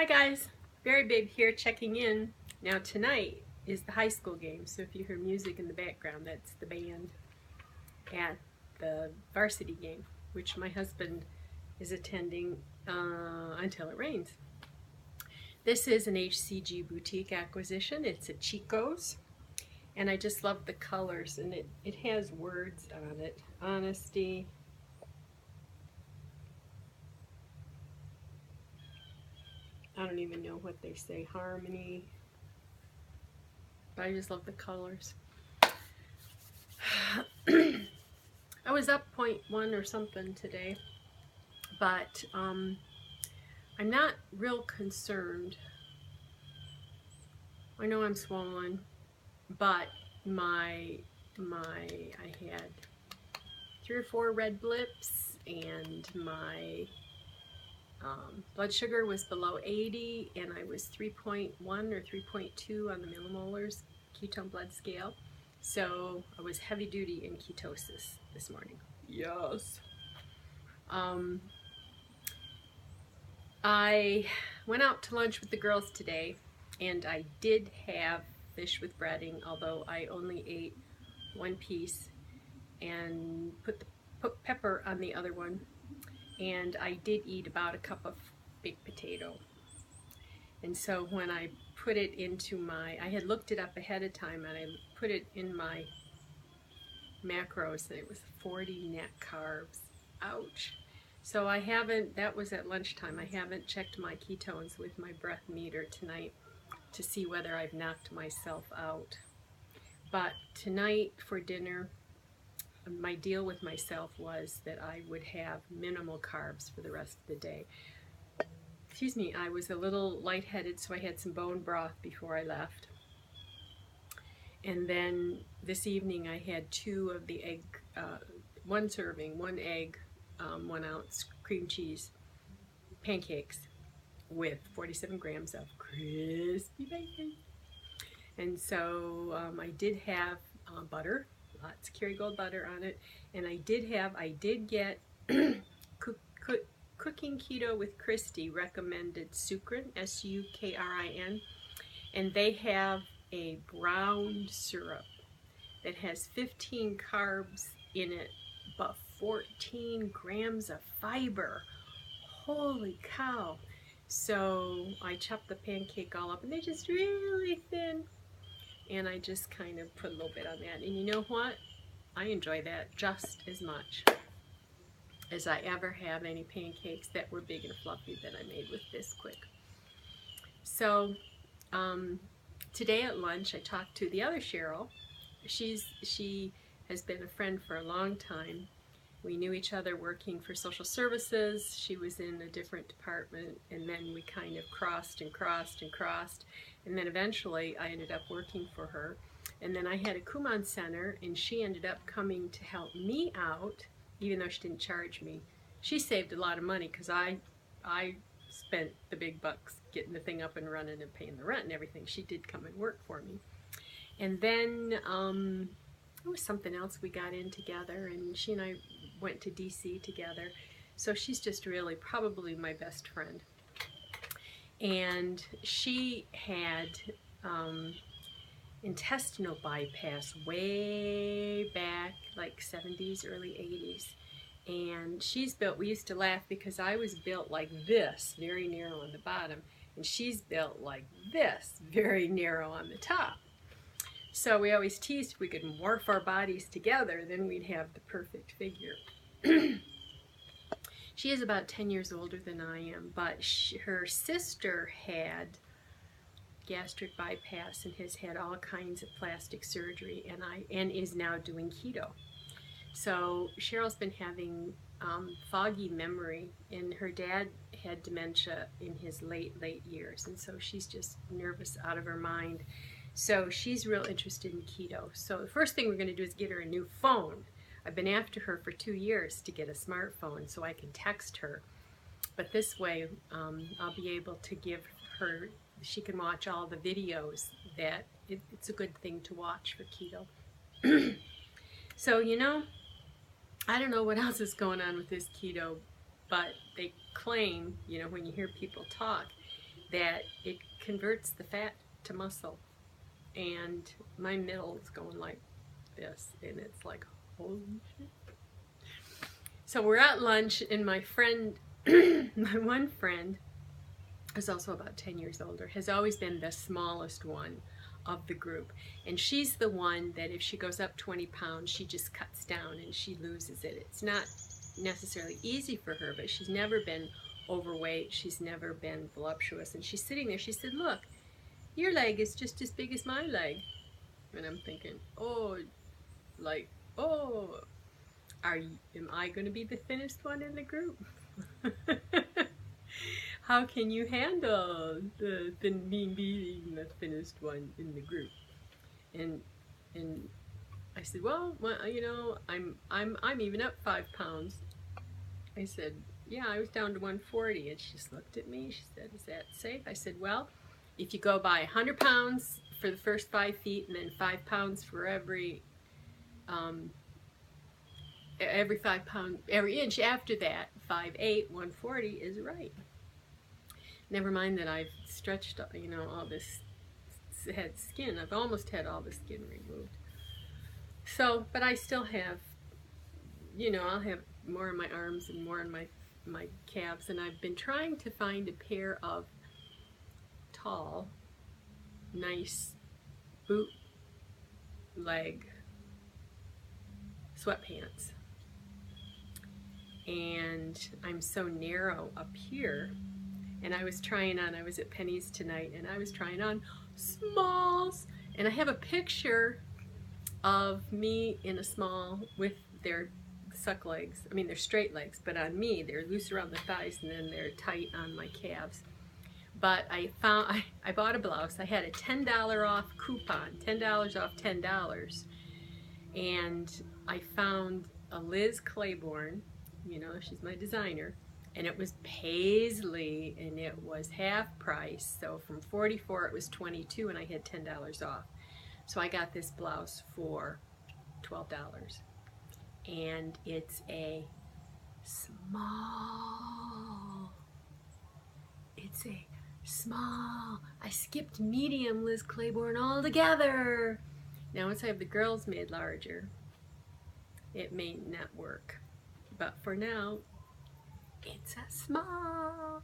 Hi guys, Very Big here checking in. Now tonight is the high school game, so if you hear music in the background, that's the band at the varsity game, which my husband is attending until it rains. This is an HCG boutique acquisition. It's at Chico's, and I just love the colors, and it has words on it. Honesty, I don't even know what they say, harmony, but I just love the colors. I was up 0.1 or something today, but I'm not real concerned. I know I'm swollen, but I had 3 or 4 red blips, and my blood sugar was below 80, and I was 3.1 or 3.2 on the millimolars ketone blood scale. So I was heavy duty in ketosis this morning. Yes. I went out to lunch with the girls today, and I did have fish with breading, although I only ate 1 piece and put pepper on the other one. And I did eat about a cup of baked potato. And so when I put it into I had looked it up ahead of time, and I put it in my macros, and it was 40 net carbs. Ouch. So I haven't, that was at lunchtime, I haven't checked my ketones with my breath meter tonight to see whether I've knocked myself out. But tonight for dinner, my deal with myself was that I would have minimal carbs for the rest of the day. Excuse me, I was a little lightheaded, so I had some bone broth before I left. And then this evening I had 2 of the egg, 1 serving, 1 egg, 1 ounce cream cheese pancakes with 47 grams of crispy bacon. And so I did have butter, lots of Kerrygold butter on it, and I did get Cooking Keto with Christy recommended Sukrin, S-U-K-R-I-N, and they have a brown syrup that has 15 carbs in it, but 14 grams of fiber. Holy cow. So I chopped the pancake all up, and they're just really thin, and I just kind of put a little bit on that. And you know what? I enjoy that just as much as I ever have any pancakes that were big and fluffy that I made with Bisquick. So today at lunch I talked to the other Cheryl. She has been a friend for a long time. We knew each other working for social services. She was in a different department, and then we kind of crossed and crossed and crossed, and then eventually I ended up working for her. And then I had a Kumon Center, and she ended up coming to help me out, even though she didn't charge me. She saved a lot of money because I spent the big bucks getting the thing up and running and paying the rent and everything. She did come and work for me. And then there was something else we got in together, and she and I went to DC together. So she's just really probably my best friend. And she had intestinal bypass way back, like 70s, early 80s. And she's built, we used to laugh because I was built like this, very narrow on the bottom, and she's built like this, very narrow on the top. So we always teased if we could morph our bodies together, then we'd have the perfect figure. She is about 10 years older than I am, but her sister had gastric bypass and has had all kinds of plastic surgery, and is now doing keto. So Cheryl's been having foggy memory, and her dad had dementia in his late years, and so she's just nervous out of her mind. So she's real interested in keto. So the first thing we're going to do is get her a new phone. I've been after her for 2 years to get a smartphone so I can text her. But this way I'll be able to give her, she can watch all the videos that it's a good thing to watch for keto. So, you know, I don't know what else is going on with this keto, but they claim, you know, when you hear people talk, that it converts the fat to muscle. And my middle is going like this, and it's like, holy shit. So we're at lunch, and my friend, my one friend, is also about 10 years older, has always been the smallest one of the group. And she's the one that if she goes up 20 pounds, she just cuts down and she loses it. It's not necessarily easy for her, but she's never been overweight. She's never been voluptuous. And she's sitting there. She said, look, your leg is just as big as my leg. And I'm thinking, oh, like, oh, am I going to be the thinnest one in the group? How can you handle being the thinnest one in the group? And I said, well, you know, I'm even up 5 pounds. I said, yeah, I was down to 140. And she just looked at me. She said, is that safe? I said, well, if you go by 100 pounds for the first 5 feet, and then 5 pounds for every 5 pound, every inch after that, 5'8", 140 is right. Never mind that I've stretched, you know, all this head skin. I've almost had all the skin removed. So, but I still have, you know, I'll have more in my arms and more in my calves. And I've been trying to find a pair of tall, nice boot leg sweatpants. And I'm so narrow up here. And I was at Penny's tonight, and I was trying on smalls. And I have a picture of me in a small with their suck legs. I mean, they're straight legs, but on me, they're loose around the thighs, and then they're tight on my calves. But I bought a blouse. I had a $10 off coupon, $10 off $10. And I found a Liz Claiborne, you know, she's my designer, and it was paisley, and it was half price. So from $44 it was $22, and I had $10 off. So I got this blouse for $12. And it's a small. It's a small. I skipped medium Liz Claiborne altogether. Now once I have the girls made larger, it may not work. But for now, it's a small.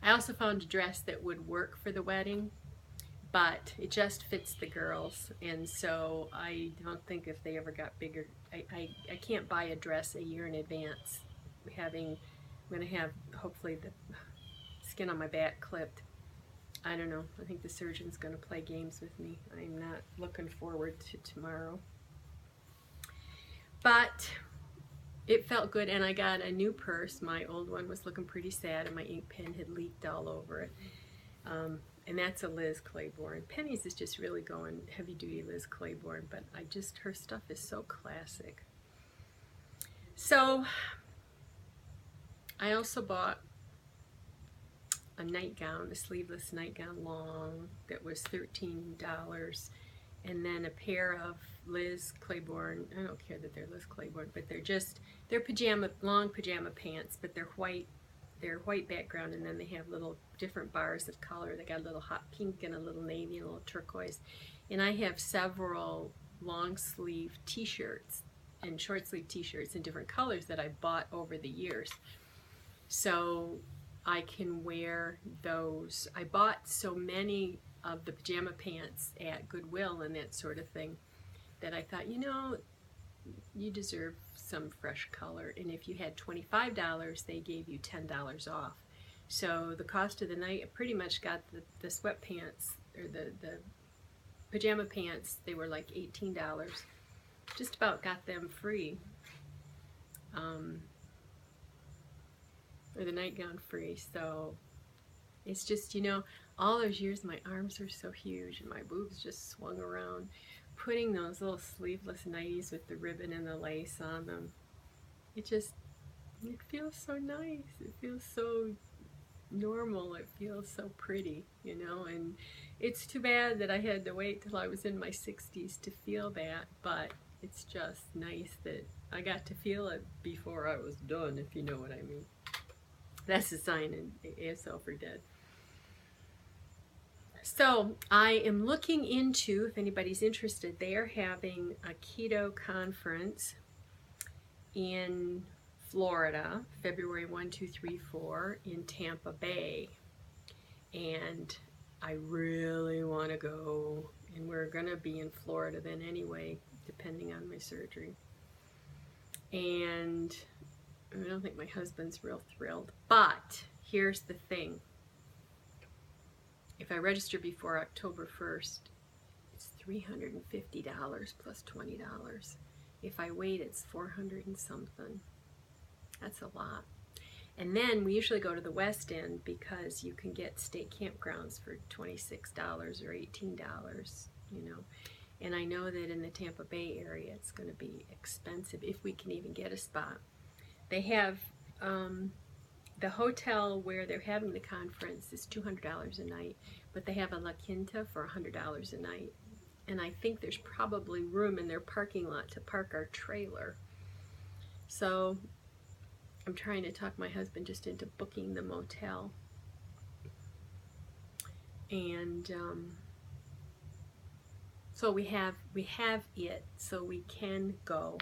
I also found a dress that would work for the wedding, but it just fits the girls, and so I don't think if they ever got bigger, I can't buy a dress a year in advance. I'm going to have hopefully the skin on my back clipped. I don't know. I think the surgeon's going to play games with me. I'm not looking forward to tomorrow. But it felt good, and I got a new purse. My old one was looking pretty sad, and my ink pen had leaked all over it. And that's a Liz Claiborne. Penny's is just really going heavy-duty Liz Claiborne, but her stuff is so classic. So I also bought a nightgown, a sleeveless nightgown long, that was $13, and then a pair of Liz Claiborne. I don't care that they're Liz Claiborne, but they're long pajama pants, but they're white background, and then they have little different bars of color. They got a little hot pink and a little navy and a little turquoise. And I have several long sleeve t-shirts and short sleeve t-shirts in different colors that I bought over the years, so I can wear those. I bought so many of the pajama pants at Goodwill and that sort of thing that I thought, you know, you deserve some fresh color. And if you had $25, they gave you $10 off. So the cost of the night, I pretty much got the sweatpants, or the pajama pants, they were like $18. Just about got them free. Or the nightgown free. So it's just, you know, all those years my arms were so huge and my boobs just swung around. Putting those little sleeveless nighties with the ribbon and the lace on them, it feels so nice. It feels so normal. It feels so pretty, you know. And it's too bad that I had to wait till I was in my 60s to feel that, but it's just nice that I got to feel it before I was done, if you know what I mean. That's a sign in ASL for dead. So I am looking into, if anybody's interested, they are having a keto conference in Florida, February 1, 2, 3, 4 in Tampa Bay. And I really want to go, and we're going to be in Florida then anyway, depending on my surgery. And I don't think my husband's real thrilled, but here's the thing. If I register before October 1st, it's $350 plus $20. If I wait, it's $400 and something. That's a lot. And then we usually go to the West End because you can get state campgrounds for $26 or $18, you know. And I know that in the Tampa Bay area it's going to be expensive if we can even get a spot. They have the hotel where they're having the conference is $200 a night, but they have a La Quinta for $100 a night. And I think there's probably room in their parking lot to park our trailer. So I'm trying to talk my husband just into booking the motel. And so we have it, so we can go.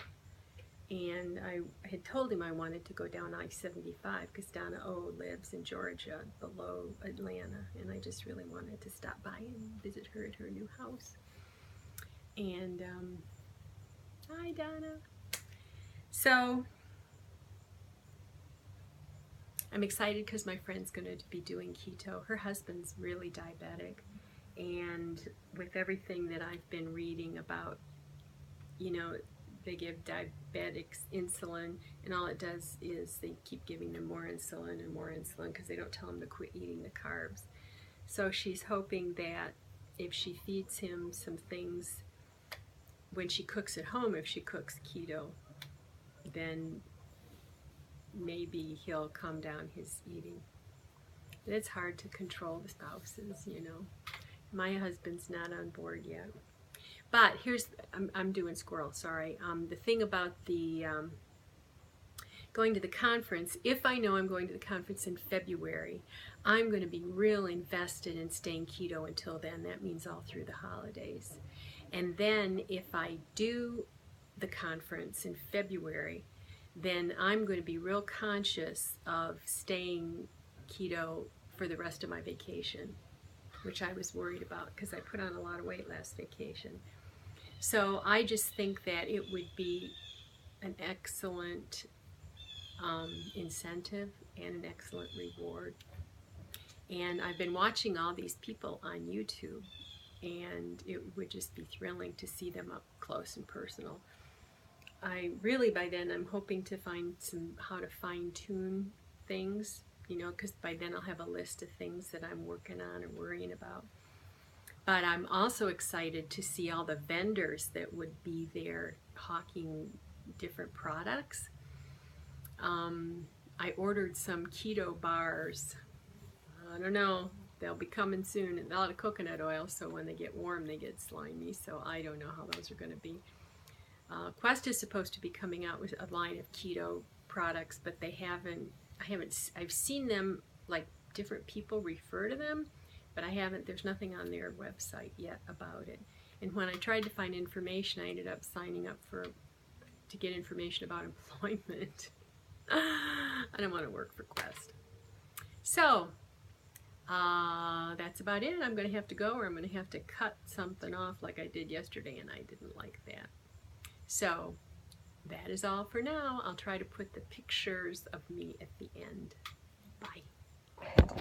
And I had told him I wanted to go down I-75 because Donna O lives in Georgia below Atlanta, and I just really wanted to stop by and visit her at her new house. And hi Donna. So I'm excited because my friend's going to be doing keto. Her husband's really diabetic, and with everything that I've been reading about, you know, they give diabetics insulin, and all it does is they keep giving them more insulin and more insulin because they don't tell them to quit eating the carbs. So she's hoping that if she feeds him some things when she cooks at home, if she cooks keto, then maybe he'll calm down his eating. But it's hard to control the spouses, you know. My husband's not on board yet. But here's, I'm doing squirrel, sorry. The thing about the going to the conference, if I know I'm going to the conference in February, I'm going to be real invested in staying keto until then. That means all through the holidays. And then if I do the conference in February, then I'm going to be real conscious of staying keto for the rest of my vacation, which I was worried about because I put on a lot of weight last vacation. So I just think that it would be an excellent incentive and an excellent reward. And I've been watching all these people on YouTube, and it would just be thrilling to see them up close and personal. I really, by then, I'm hoping to find how to fine-tune things, you know, because by then I'll have a list of things that I'm working on or worrying about. But I'm also excited to see all the vendors that would be there hawking different products. I ordered some keto bars. I don't know, they'll be coming soon. And a lot of coconut oil, so when they get warm they get slimy, so I don't know how those are going to be. Quest is supposed to be coming out with a line of keto products, but they haven't, I've seen them, like different people refer to them, but there's nothing on their website yet about it. And when I tried to find information, I ended up signing up to get information about employment. I don't want to work for Quest. So, that's about it. I'm going to have to go, or I'm going to have to cut something off like I did yesterday, and I didn't like that. So, that is all for now. I'll try to put the pictures of me at the end. Bye.